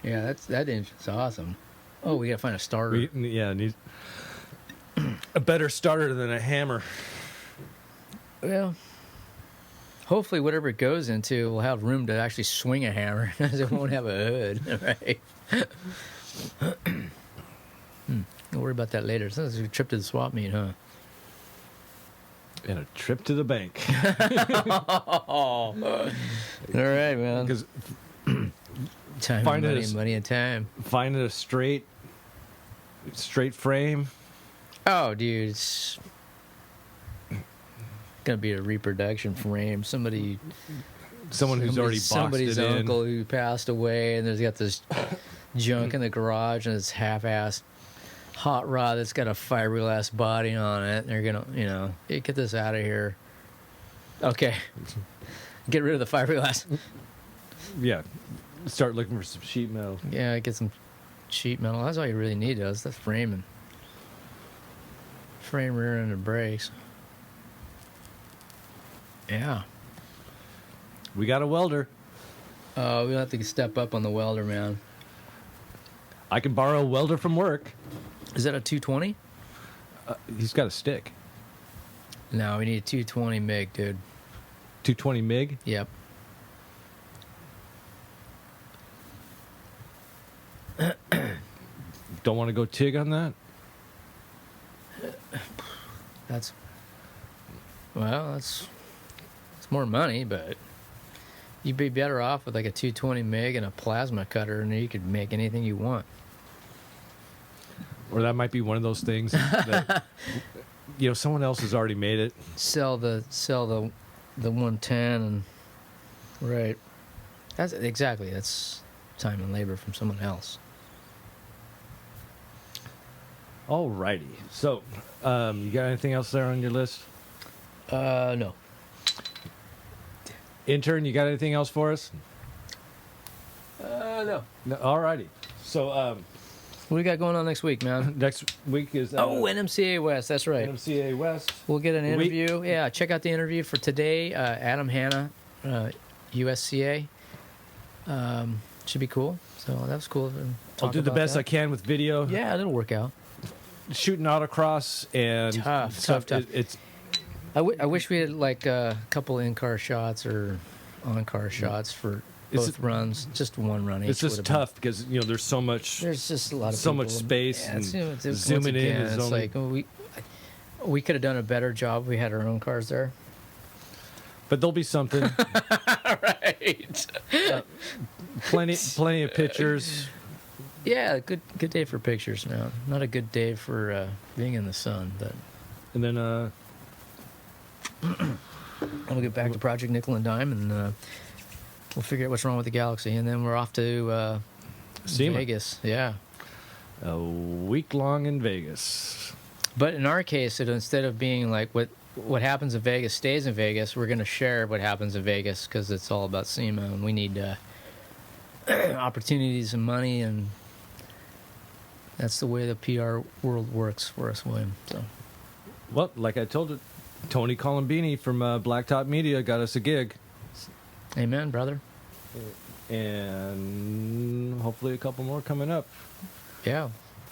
Yeah, that engine's awesome. Oh, we gotta find a starter. Need a better starter than a hammer. Well, hopefully whatever it goes into will have room to actually swing a hammer, because it won't have a hood, right? Don't worry about that later. So it's a trip to the swap meet, huh? And a trip to the bank. All right, man. Because Time Find and it money, a- money and time. Find a straight frame. Oh, dude, it's gonna be a reproduction frame. Someone Someone who's already boxed somebody's it in. uncle who passed away, and there's got this junk in the garage, and it's half-assed hot rod that's got a fiberglass body on it. And they're gonna, hey, get this out of here. Okay, get rid of the fiberglass. Yeah. Start looking for some sheet metal. Yeah, get some sheet metal. That's all you really need, though. Is the frame rear end and brakes. Yeah. We got a welder. We'll have to step up on the welder, man. I can borrow a welder from work. Is that a 220? He's got a stick. No, we need a 220 MIG, dude. 220 MIG. Yep. Don't want to go TIG on that? That's more money, but you'd be better off with like a 220 MIG and a plasma cutter, and you could make anything you want. Or that might be one of those things that someone else has already made it. Sell the 110 and right. That's time and labor from someone else. Alrighty. So, you got anything else there on your list? No. Intern, you got anything else for us? No. No. Alrighty. So, What do we got going on next week, man? next week is NMCA West. That's right. NMCA West. We'll get an interview. Yeah, check out the interview for today. Adam Hanna, USCA. Should be cool. So that was cool. I'll do the best I can with video. Yeah, it'll work out. Shooting autocross and Tough. stuff. It's. I wish we had like a couple in-car shots or on-car shots for both runs. Just one run each. It's just tough because there's so much. There's just a lot of so people. much space. Yeah, And zooming in again, is it's only. like we could have done a better job if we had our own cars there. But there'll be something. Right. Plenty of pictures. Yeah, good day for pictures, man. Not a good day for being in the sun, but. And then we'll get back to Project Nickel and Dime, and we'll figure out what's wrong with the Galaxie, and then we're off to SEMA. Vegas. Yeah. A week long in Vegas. But in our case, instead of being like what happens in Vegas stays in Vegas, we're going to share what happens in Vegas because it's all about SEMA, and we need opportunities and money, and that's the way the PR world works for us, William. So. Well, like I told you, Tony Colombini from Blacktop Media got us a gig. Amen, brother. And hopefully a couple more coming up. Yeah.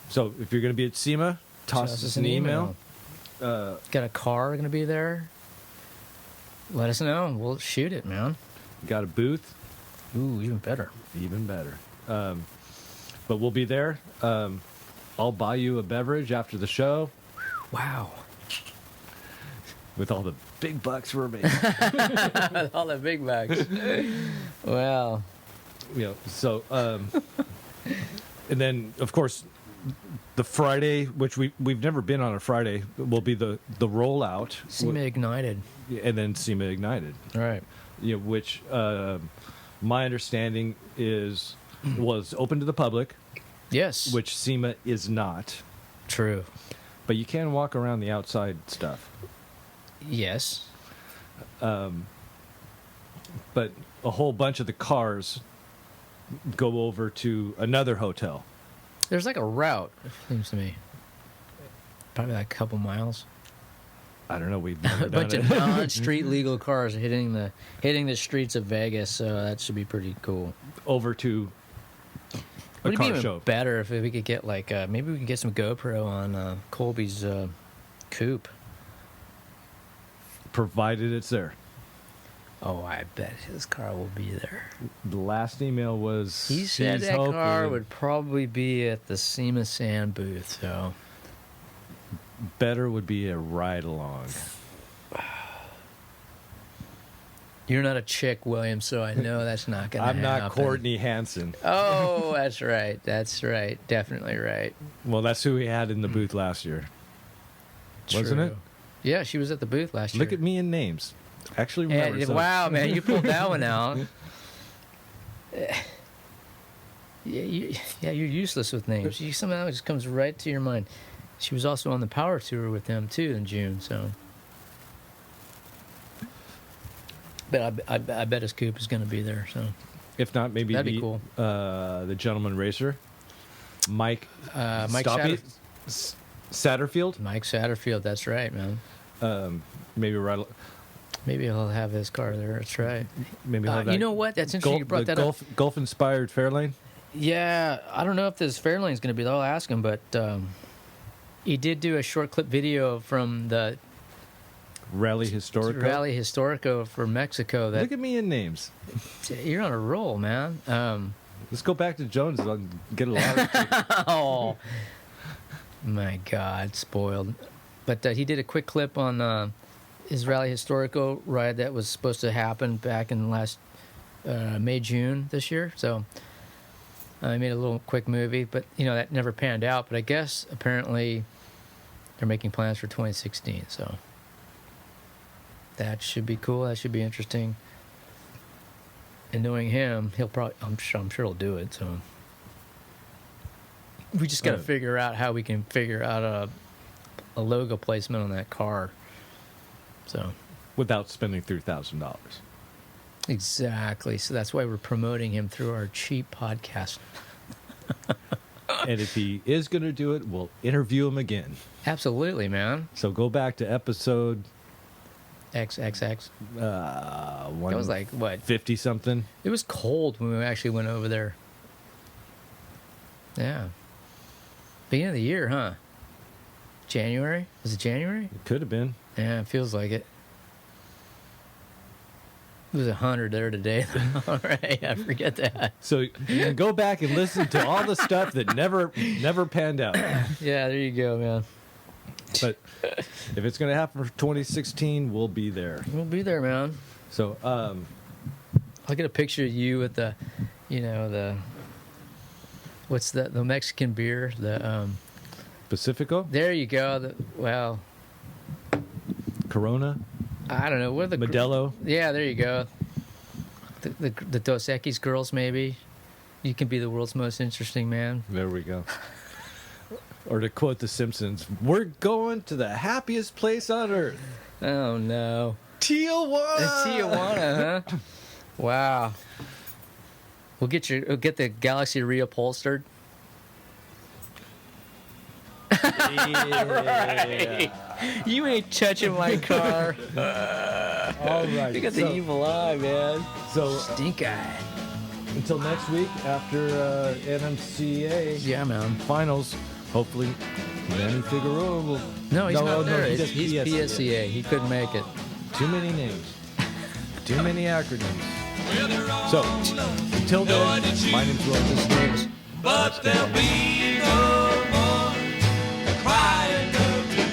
So if you're going to be at SEMA, toss us an email. Got a car going to be there? Let us know. We'll shoot it, man. Got a booth? Ooh, even better. Even better. But we'll be there. I'll buy you a beverage after the show. Wow. With all the big bucks we're making. All the big bags. Well. So, and then, of course, the Friday, which we've never been on a Friday, will be the rollout. SEMA Ignited. And then SEMA Ignited. All right. Which my understanding was open to the public. Yes. Which SEMA is not. True. But you can walk around the outside stuff. Yes. But a whole bunch of the cars go over to another hotel. There's like a route, it seems to me. Probably like a couple miles. I don't know. We've never A done bunch it. of non-street legal cars hitting the streets of Vegas, so that should be pretty cool. Over to a Would it be car even show. better if we could get like maybe we can get some GoPro on Colby's coupe? Provided it's there. Oh, I bet his car will be there. The last email was He said she's that car hoping would probably be at the SEMA Sand booth, so better would be a ride along. You're not a chick, William, so I know that's not going to happen. I'm not Courtney Hanson. Oh, that's right. That's right. Definitely right. Well, that's who we had in the booth last year. Wasn't True. it? Yeah, she was at the booth last year. Look at me in names. Actually remember. Yeah, so- wow, man, you pulled that one out. You're useless with names. You somehow it just comes right to your mind. She was also on the power tour with them too in June. So, but I bet his coupe is going to be there. So If not, maybe That'd be cool. The gentleman racer, Mike Mike Satterfield. Mike Satterfield. That's right, man. Maybe right. Maybe he'll have his car there. That's right. Maybe he'll have that You know what? That's interesting. You brought that up. Golf inspired Fairlane. Yeah, I don't know if this Fairlane's going to be there. I'll ask him, but he did do a short clip video from the Rally Historico. Rally Historico for Mexico. That Look at me in names. you're on a roll, man. Let's go back to Jones and get a lot. Oh my God, spoiled. But he did a quick clip on his Rally Historico ride that was supposed to happen back in last May, June this year. So I made a little quick movie, but that never panned out. But I guess apparently they're making plans for 2016. So that should be cool. That should be interesting. And knowing him, I'm sure he'll do it. So we just got to figure out how we can figure out a logo placement on that car. So Without spending $3,000. exactly. So that's why we're promoting him through our cheap podcast. And if he is going to do it, we'll interview him again. Absolutely, man. So go back to episode XXX. That was like what? 50 something. It was cold when we actually went over there. Yeah. Beginning of the year, huh? January? Was it January? It could have been. Yeah, it feels like it. It was 100 there today. All right, I forget that. So you can go back and listen to all the stuff that never panned out. Yeah, there you go, man. But if it's going to happen for 2016, we'll be there. We'll be there, man. So I'll get a picture of you with the, what's the Mexican beer? The Pacifico, there you go. Corona, I don't know. What are the Modelo. Yeah, there you go. The Dos Equis girls, maybe. You can be the world's most interesting man. There we go. Or to quote The Simpsons, we're going to the happiest place on earth. Oh no. Tijuana. Tijuana, huh? Wow. We'll get the Galaxie reupholstered. Yeah. You ain't touching my car. All right. You got the evil eye, man. So Stink eye. until next week after NMCA Yeah, man. finals, hopefully Manny Figueroa will. No, he's not there. He's He's PSCA. He couldn't make it. Too many names. Too many acronyms. So, until then, my name's Wilwood. But there'll be no more crying of blue.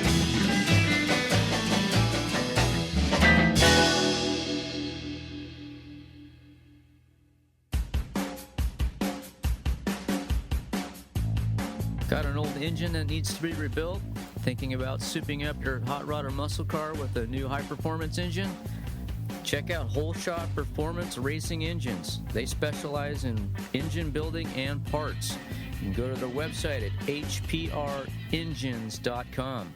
Got an old engine that needs to be rebuilt? Thinking about souping up your hot rod or muscle car with a new high-performance engine? Check out Whole Shot Performance Racing Engines. They specialize in engine building and parts. You can go to their website at hprengines.com.